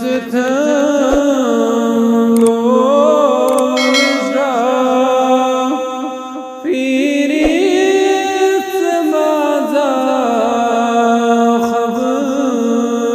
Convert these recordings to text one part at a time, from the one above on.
ستم نوشرا فيريت ماذا خبريا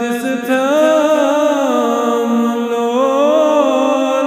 ستم نوشرا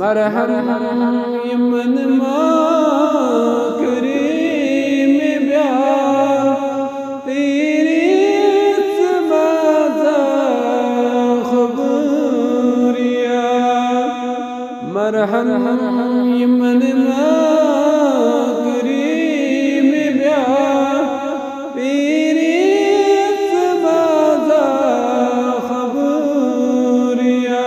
مرحبا يمن ما كريم بيا تيريت ماذا خبريا مرحبا يمن ما كريم بيا تيريت ماذا خبريا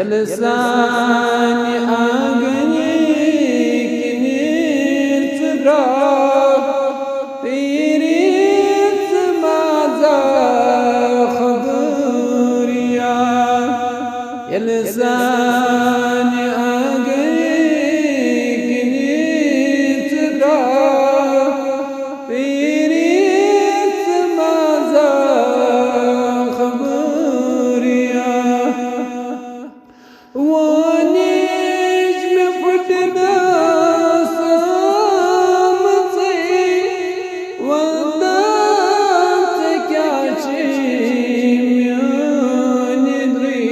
يلساني أغني كنيت راح تيريت ماذا خبريا يلساني أغني كنيت راح تيريت ماذا خبريا ونجم فتنا صامتي وندمت كاشيم يندري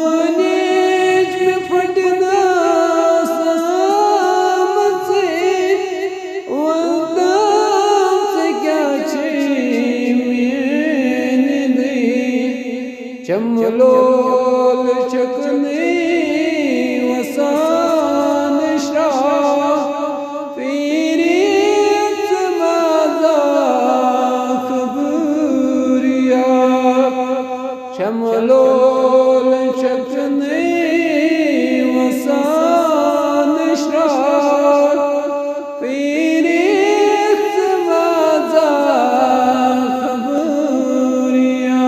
ونجم فتنا صامتي وندمت كاشيم يندري شملو شكني وصان شرا فيريت ماذا كبريا شملول شكني وصان شرا فيريت ماذا كبريا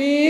في